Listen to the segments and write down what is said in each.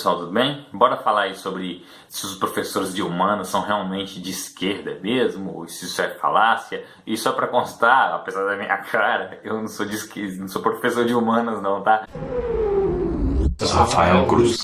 Pessoal, tudo bem? Bora falar aí sobre se os professores de humanas são realmente de esquerda mesmo, ou se isso é falácia. E só pra constar, apesar da minha cara, eu não sou de esquerda, não sou professor de humanas não, tá? Rafael Cruz.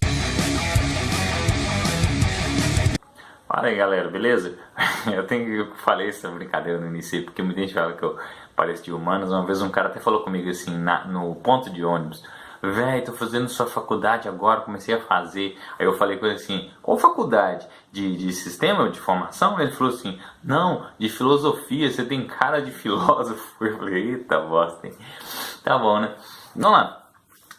Fala aí, galera, beleza? Eu falei essa brincadeira no início, porque muita gente fala que eu pareço de humanas. Uma vez um cara até falou comigo assim, no ponto de ônibus: véi, tô fazendo sua faculdade agora, comecei a fazer. Aí eu falei com ele assim: qual faculdade? De sistema de formação? Ele falou assim: não, de filosofia, você tem cara de filósofo. Eu falei: eita bosta, hein? Tá bom, né? Vamos lá.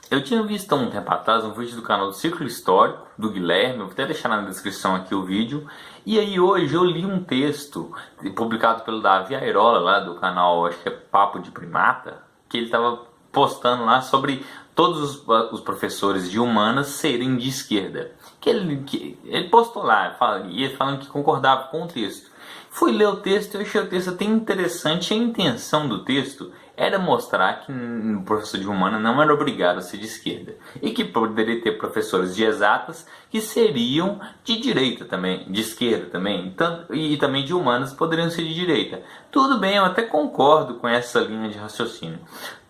Eu tinha visto há um tempo atrás um vídeo do canal do Círculo Histórico, do Guilherme, eu vou até deixar na descrição aqui o vídeo. E aí hoje eu li um texto publicado pelo Davi Airola, lá do canal, acho que é Papo de Primata, que ele estava postando lá sobre todos os professores de humanas serem de esquerda. Ele postou lá, falando que concordava com o texto. Fui ler o texto e eu achei o texto até interessante. A intenção do texto era mostrar que o professor de humana não era obrigado a ser de esquerda. E que poderia ter professores de exatas que seriam de direita também, de esquerda também. E também de humanas poderiam ser de direita. Tudo bem, eu até concordo com essa linha de raciocínio.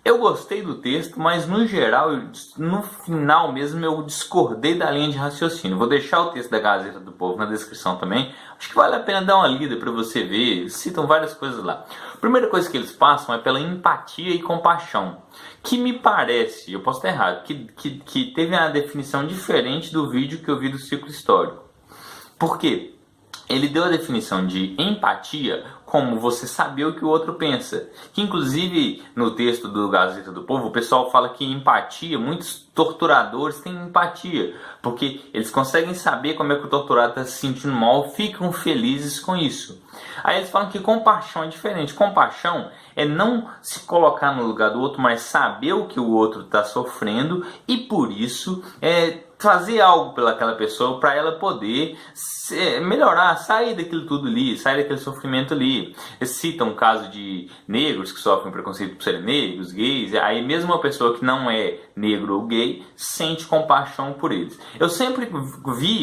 Eu gostei do texto, mas no geral, no final mesmo, eu discordei da linha de raciocínio. Vou deixar o texto da Gazeta do Povo na descrição também. Acho que vale a pena dar uma lida para você ver. Eles citam várias coisas lá. A primeira coisa que eles passam é pela empatia e compaixão, que me parece, eu posso estar errado, que teve uma definição diferente do vídeo que eu vi do Círculo Histórico. Por quê? Ele deu a definição de empatia como você saber o que o outro pensa. Que inclusive no texto do Gazeta do Povo o pessoal fala que empatia, muitos torturadores têm empatia, porque eles conseguem saber como é que o torturado está se sentindo mal, ficam felizes com isso. Aí eles falam que compaixão é diferente. Compaixão é não se colocar no lugar do outro, mas saber o que o outro está sofrendo e por isso fazer algo pelaquela pessoa para ela poder melhorar, sair daquilo tudo ali, sair daquele sofrimento ali. Eles citam um caso de negros que sofrem preconceito por serem negros, gays. Aí mesmo uma pessoa que não é negro ou gay sente compaixão por eles. Eu sempre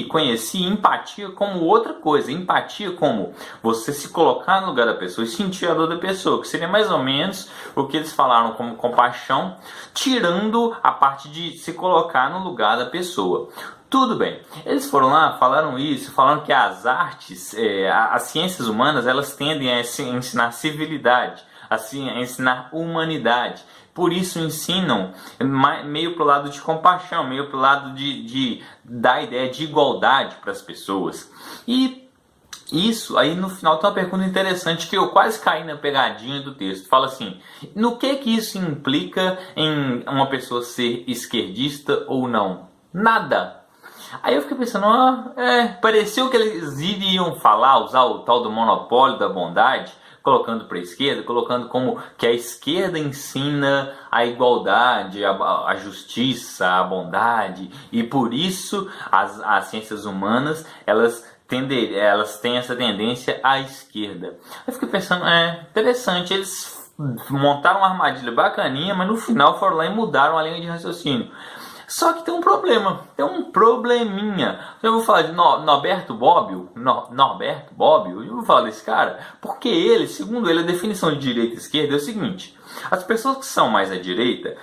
conheci empatia como outra coisa. Empatia como você se colocar no lugar da pessoa e sentir a dor da pessoa, que seria mais ou menos o que eles falaram como compaixão, tirando a parte de se colocar no lugar da pessoa. Tudo bem, eles foram lá, falaram isso, falaram que as artes, as ciências humanas, elas tendem a ensinar civilidade, assim, a ensinar humanidade. Por isso ensinam meio pro lado de compaixão, meio pro lado de dar ideia de igualdade para as pessoas. E isso, aí no final tem uma pergunta interessante que eu quase caí na pegadinha do texto. Fala assim: no que isso implica em uma pessoa ser esquerdista ou não? Nada. Aí eu fiquei pensando, pareceu que eles iriam usar o tal do monopólio da bondade, colocando para a esquerda, colocando como que a esquerda ensina a igualdade, a justiça, a bondade, e por isso as ciências humanas, elas têm essa tendência à esquerda. Eu fiquei pensando, interessante, eles montaram uma armadilha bacaninha, mas no final foram lá e mudaram a linha de raciocínio. Só que tem um problema, tem um probleminha. Eu vou falar de Norberto Bobbio, eu vou falar desse cara, porque ele, segundo ele, a definição de direita e esquerda é o seguinte: as pessoas que são mais à direita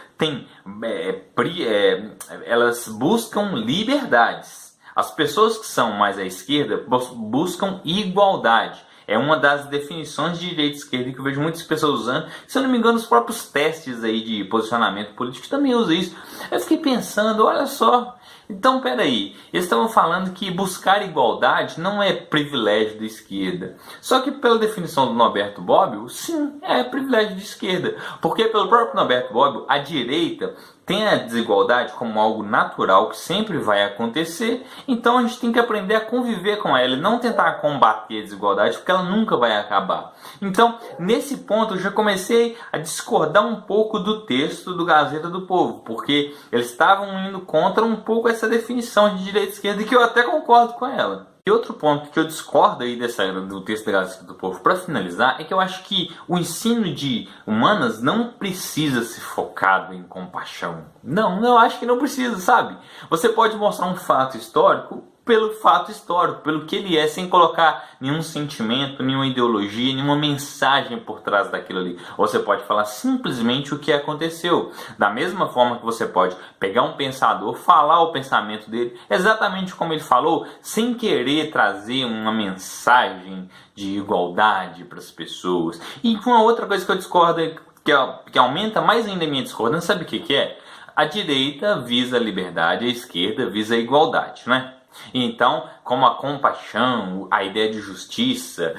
elas buscam liberdades. As pessoas que são mais à esquerda buscam igualdade. É uma das definições de direita e esquerda que eu vejo muitas pessoas usando. Se eu não me engano, os próprios testes aí de posicionamento político também usam isso. Eu fiquei pensando, olha só, então peraí, eles estavam falando que buscar igualdade não é privilégio da esquerda. Só que pela definição do Norberto Bobbio, sim, é privilégio de esquerda. Porque pelo próprio Norberto Bobbio, a direita tem a desigualdade como algo natural que sempre vai acontecer, então a gente tem que aprender a conviver com ela e não tentar combater a desigualdade, porque ela nunca vai acabar. Então, nesse ponto, eu já comecei a discordar um pouco do texto do Gazeta do Povo, porque eles estavam indo contra um pouco essa definição de direita e esquerda, que eu até concordo com ela. E outro ponto que eu discordo aí do texto da Gazeta do Povo, para finalizar, é que eu acho que o ensino de humanas não precisa ser focado em compaixão. Não, eu acho que não precisa, sabe? Você pode mostrar um fato histórico pelo fato histórico, pelo que ele é, sem colocar nenhum sentimento, nenhuma ideologia, nenhuma mensagem por trás daquilo ali. Ou você pode falar simplesmente o que aconteceu. Da mesma forma que você pode pegar um pensador, falar o pensamento dele, exatamente como ele falou, sem querer trazer uma mensagem de igualdade para as pessoas. E uma outra coisa que eu discordo, que aumenta mais ainda a minha discordância, sabe o que é? A direita visa a liberdade, a esquerda visa a igualdade, né? Então, como a compaixão, a ideia de justiça,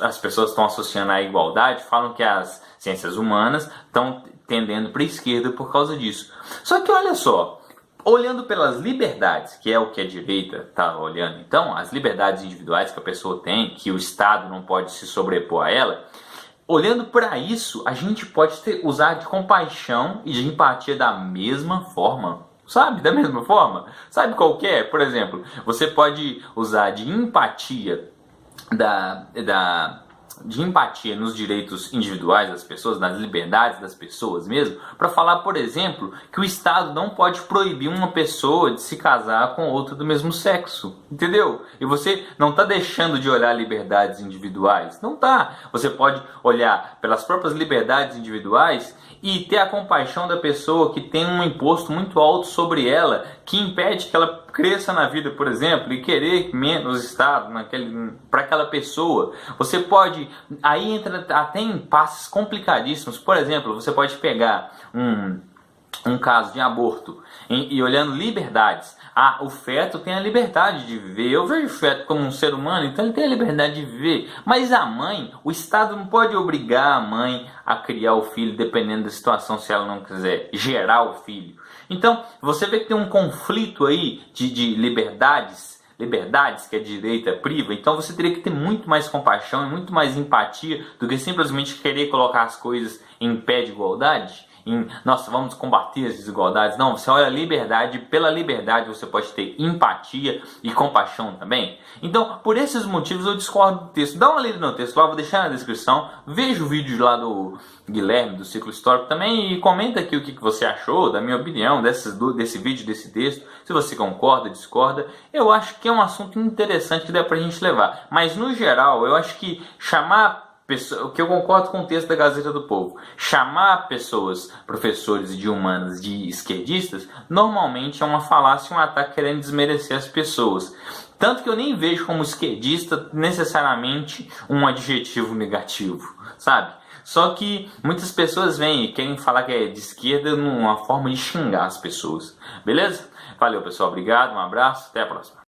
as pessoas estão associando à igualdade, falam que as ciências humanas estão tendendo para a esquerda por causa disso. Só que olha só, olhando pelas liberdades, que é o que a direita está olhando, então, as liberdades individuais que a pessoa tem, que o Estado não pode se sobrepor a ela, olhando para isso, a gente pode usar de compaixão e de empatia da mesma forma. Sabe? Da mesma forma. Sabe qual que é? Por exemplo, você pode usar de empatia de empatia nos direitos individuais das pessoas, nas liberdades das pessoas mesmo, para falar, por exemplo, que o Estado não pode proibir uma pessoa de se casar com outra do mesmo sexo, entendeu? E você não está deixando de olhar liberdades individuais, não está. Você pode olhar pelas próprias liberdades individuais e ter a compaixão da pessoa que tem um imposto muito alto sobre ela, que impede que ela cresça na vida, por exemplo, e querer menos Estado para aquela pessoa. Você pode, aí entra até em passos complicadíssimos. Por exemplo, você pode pegar um caso de aborto e olhando liberdades. O feto tem a liberdade de viver. Eu vejo o feto como um ser humano, então ele tem a liberdade de viver. Mas a mãe, o Estado não pode obrigar a mãe a criar o filho dependendo da situação, se ela não quiser gerar o filho. Então, você vê que tem um conflito aí de liberdades que a direita priva. Então você teria que ter muito mais compaixão e muito mais empatia do que simplesmente querer colocar as coisas em pé de igualdade. Nossa, vamos combater as desigualdades. Não, você olha a liberdade, pela liberdade você pode ter empatia e compaixão também. Então, por esses motivos eu discordo do texto. Dá uma lida no texto lá, vou deixar na descrição. Veja o vídeo lá do Guilherme, do Ciclo Histórico também, e comenta aqui o que você achou, da minha opinião, desse vídeo, desse texto. Se você concorda, discorda. Eu acho que é um assunto interessante que dá pra gente levar. Mas, no geral, eu acho que o que eu concordo com o texto da Gazeta do Povo, chamar pessoas, professores de humanas, de esquerdistas, normalmente é uma falácia, um ataque querendo desmerecer as pessoas. Tanto que eu nem vejo como esquerdista necessariamente um adjetivo negativo, sabe? Só que muitas pessoas vêm e querem falar que é de esquerda numa forma de xingar as pessoas. Beleza? Valeu, pessoal. Obrigado, um abraço, até a próxima.